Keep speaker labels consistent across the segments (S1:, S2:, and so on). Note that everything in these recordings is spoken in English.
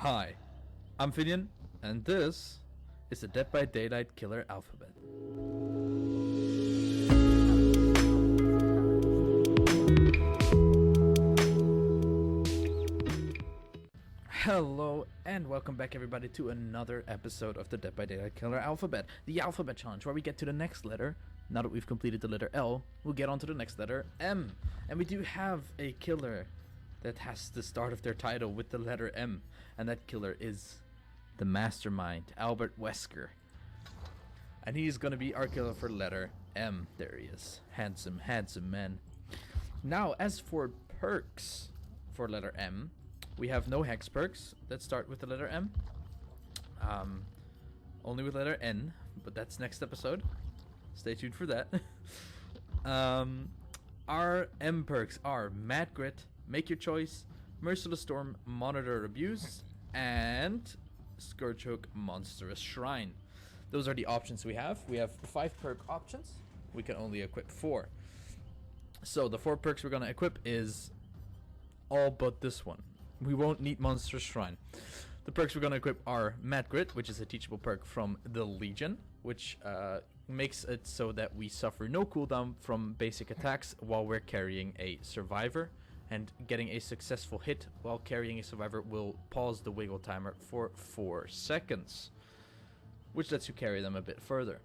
S1: Hi, I'm Finian, and this is the Dead by Daylight Killer Alphabet. Hello, and welcome back everybody to another episode of the Dead by Daylight Killer Alphabet, the Alphabet Challenge, where we get to the next letter. Now that we've completed the letter L, we'll get on to the next letter, M. And we do have a killer that has the start of their title with the letter M, and that killer is the Mastermind, Albert Wesker. And he's gonna be our killer for letter M. There he is. Handsome man. Now, as for perks for letter M, we have no hex perks that start with the letter M. Only with letter N, but that's next episode. Stay tuned for that. Our M perks are Mad Grit, Make Your Choice, Merciless Storm, Monitor Abuse, and Scourge Hook, Monstrous Shrine. Those are the options we have. We have 5 perk options. We can only equip 4. So the 4 perks we're going to equip is all but this one. We won't need Monstrous Shrine. The perks we're going to equip are Mad Grit, which is a teachable perk from the Legion, which makes it so that we suffer no cooldown from basic attacks while we're carrying a survivor. And getting a successful hit while carrying a survivor will pause the wiggle timer for 4 seconds, which lets you carry them a bit further.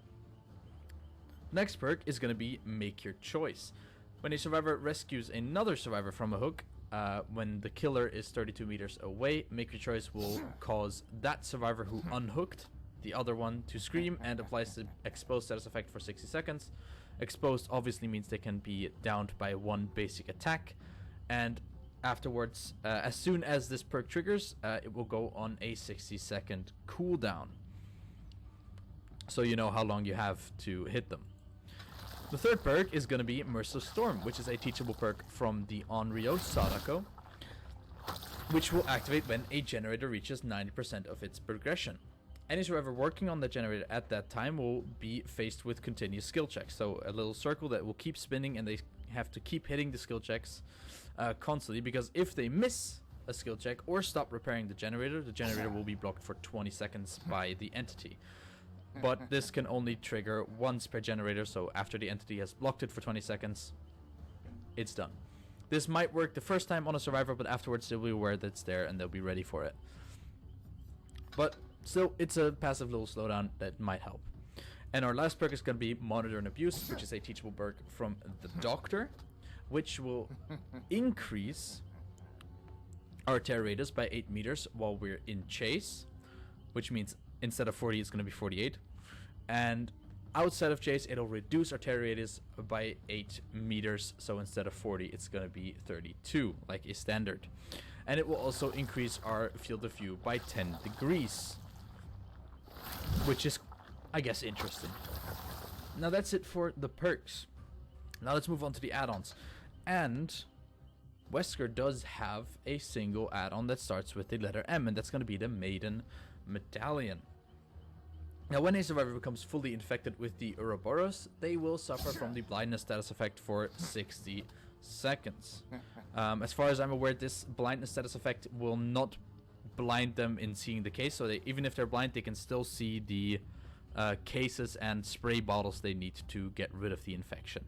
S1: Next perk is going to be Make Your Choice. When a survivor rescues another survivor from a hook, when the killer is 32 meters away, Make Your Choice will cause that survivor who unhooked the other one to scream and applies the exposed status effect for 60 seconds. Exposed obviously means they can be downed by 1 basic attack. And afterwards, as soon as this perk triggers, it will go on a 60-second cooldown. So you know how long you have to hit them. The third perk is going to be Merciless Storm, which is a teachable perk from the Onryo Sadako, which will activate when a generator reaches 90% of its progression. Any survivor working on the generator at that time will be faced with continuous skill checks. So a little circle that will keep spinning, and they have to keep hitting the skill checks constantly, because if they miss a skill check or stop repairing the generator will be blocked for 20 seconds by the entity. But this can only trigger once per generator, so after the entity has blocked it for 20 seconds, it's done. This might work the first time on a survivor, but afterwards they'll be aware that it's there and they'll be ready for it. But still, it's a passive little slowdown that might help. And our last perk is going to be Monitor and Abuse, which is a teachable perk from the Doctor, which will increase our terror radius by 8 meters while we're in chase, which means instead of 40, it's going to be 48. And outside of chase, it'll reduce our terror radius by 8 meters. So instead of 40, it's going to be 32, like a standard. And it will also increase our field of view by 10 degrees, which is, I guess, interesting. Now that's it for the perks. Now let's move on to the add-ons. And Wesker does have a single add-on that starts with the letter M, and that's going to be the Maiden Medallion. Now, when a survivor becomes fully infected with the Uroboros, they will suffer from the blindness status effect for 60 seconds. As far as I'm aware, this blindness status effect will not blind them in seeing the case, so even if they're blind, they can still see the cases and spray bottles they need to get rid of the infection.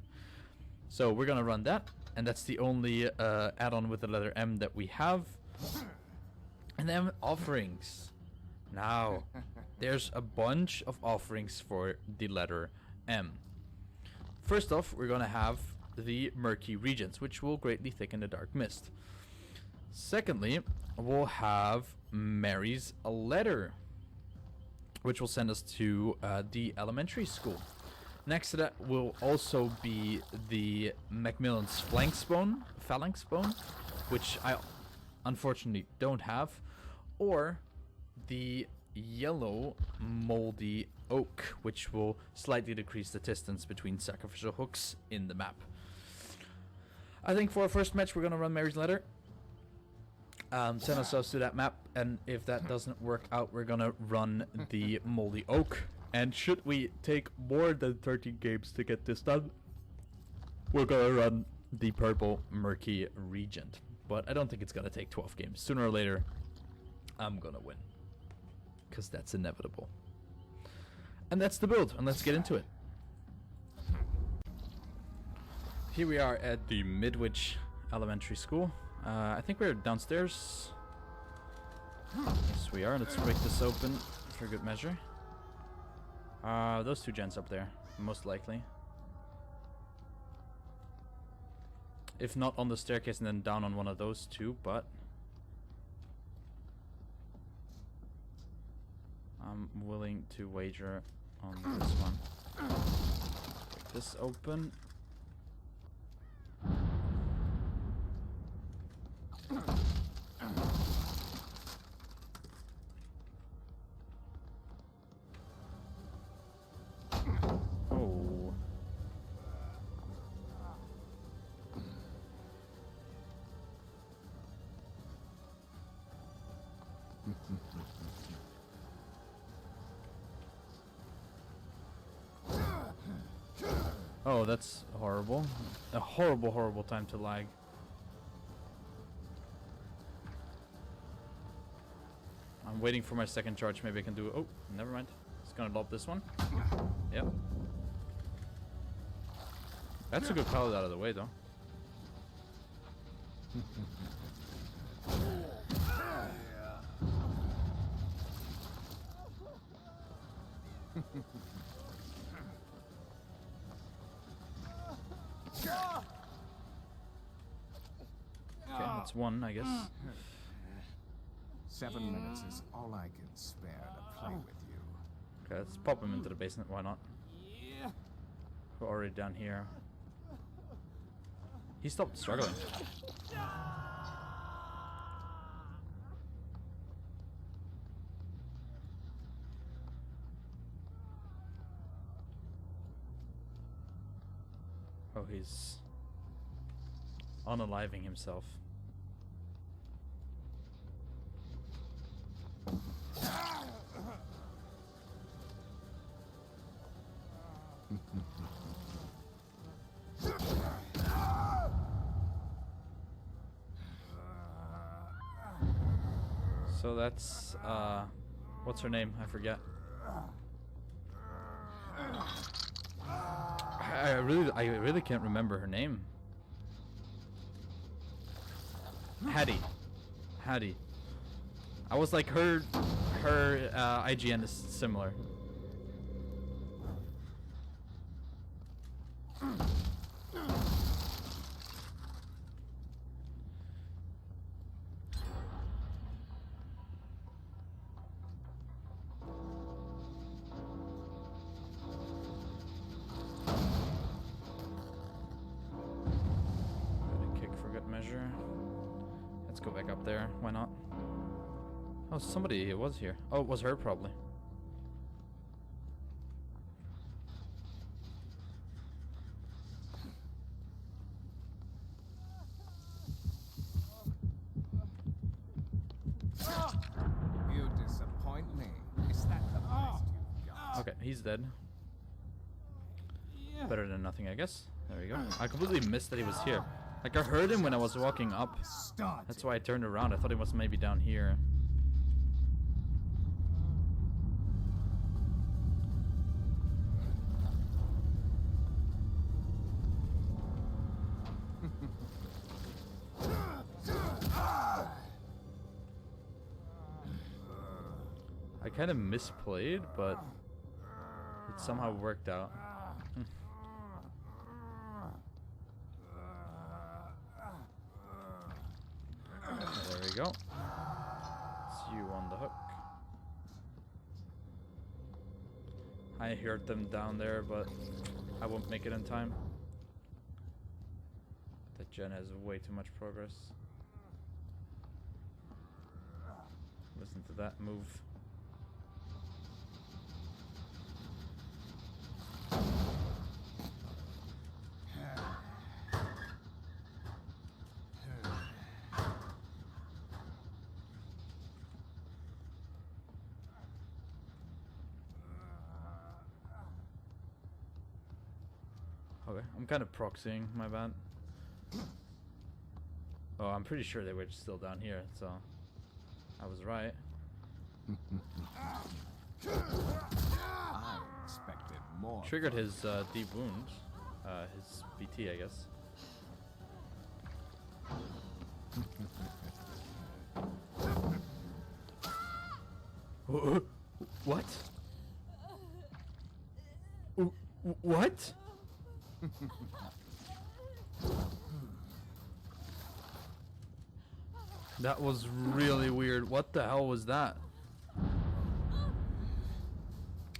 S1: So we're gonna run that, and that's the only add-on with the letter M that we have. And then offerings. Now, there's a bunch of offerings for the letter M. First off, we're gonna have the Murky Regions, which will greatly thicken the dark mist. Secondly, we'll have Mary's Letter, which will send us to the elementary school. Next to that will also be the Macmillan's Phalanx Bone, which I unfortunately don't have, or the Yellow Moldy Oak, which will slightly decrease the distance between sacrificial hooks in the map. I think for our first match, we're going to run Mary's Letter. Send ourselves to that map, and if that doesn't work out, we're going to run the Moldy Oak. And should we take more than 13 games to get this done, we're going to run the Purple Murky Regent. But I don't think it's going to take 12 games. Sooner or later, I'm gonna win. Because that's inevitable. And that's the build, and let's get into it. Here we are at the Midwich Elementary School. I think we're downstairs. Yes, we are. Let's break this open for good measure. Those two gens up there, most likely. If not on the staircase and then down on one of those two, but I'm willing to wager on this one. Break this open. Oh. Oh, that's horrible. A horrible, horrible time to lag. I'm waiting for my second charge. Maybe I can do it. Oh, never mind. Just gonna lob this one. Yep. That's a good pallet out of the way, though. Okay, that's one, I guess.
S2: 7 minutes is all I can spare to play with you.
S1: Okay, let's pop him into the basement. Why not? We're already down here. He stopped struggling. Oh, he's unaliving himself. So that's what's her name? I forget. I really can't remember her name. Hattie. I was like her IGN is similar. Measure. Let's go back up there. Why not? Oh, somebody was here. Oh, it was her probably.
S2: You disappoint me. Is that the best you've got?
S1: Okay, he's dead. Better than nothing, I guess. There we go. I completely missed that he was here. Like, I heard him when I was walking up. That's why I turned around. I thought he was maybe down here. I kind of misplayed, but it somehow worked out. There we go. It's you on the hook. I heard them down there, but I won't make it in time. That gen has way too much progress. Listen to that move. Okay, I'm kind of proxying, my bad. Oh, I'm pretty sure they were still down here, so I was right.
S2: I expected more.
S1: Triggered his deep wound. His BT, I guess. What? What? That was really weird. What the hell was that?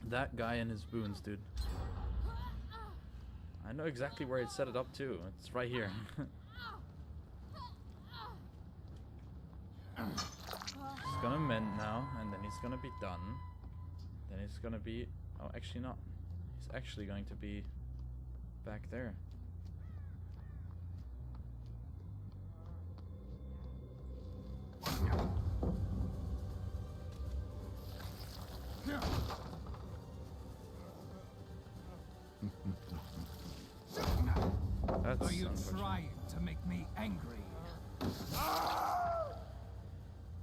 S1: That guy and his boons, dude. I know exactly where he'd set it up too. It's right here. He's gonna mend now, and then he's gonna be done. Then he's gonna be... Oh, actually not. He's actually going to be back there. That's
S3: Are you
S1: unfortunate.
S3: trying to make me angry?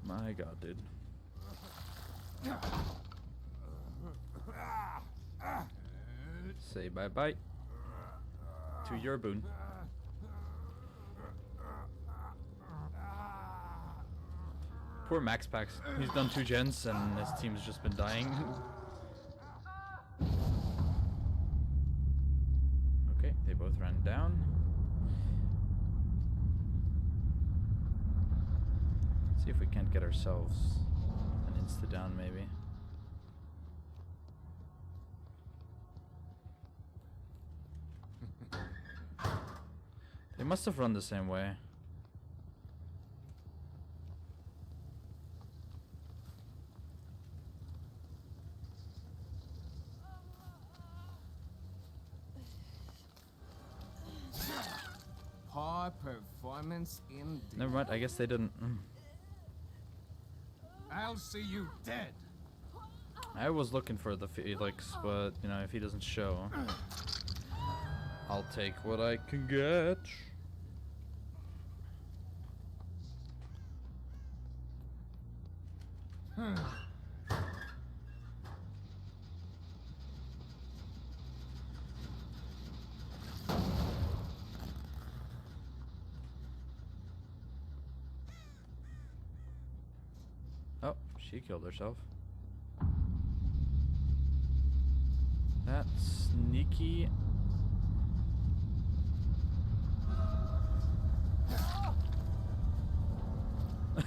S1: My god, dude. Say bye-bye to your boon. Poor Max Pax. He's done 2 gens and his team's just been dying. Okay, they both ran down. Let's see if we can't get ourselves an insta down maybe. They must have run the same way.
S2: Poor performance indeed.
S1: Never mind, I guess they didn't.
S3: I'll see you dead.
S1: I was looking for the Felix, but you know, if he doesn't show, I'll take what I can get. Oh, she killed herself. That's sneaky.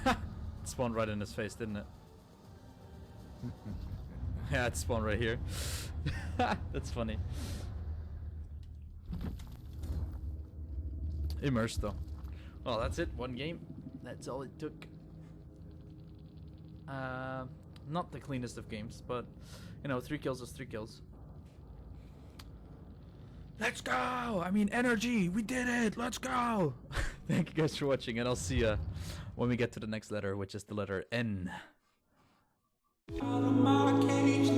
S1: It spawned right in his face, didn't it? Yeah, it spawned right here. That's funny. Immersed though. Well, that's it. 1 game. That's all it took. Not the cleanest of games, but you know, 3 kills is 3 kills. Let's go! I mean, energy! We did it! Let's go! Thank you guys for watching, and I'll see ya when we get to the next letter, which is the letter N.
S4: Out of my cage,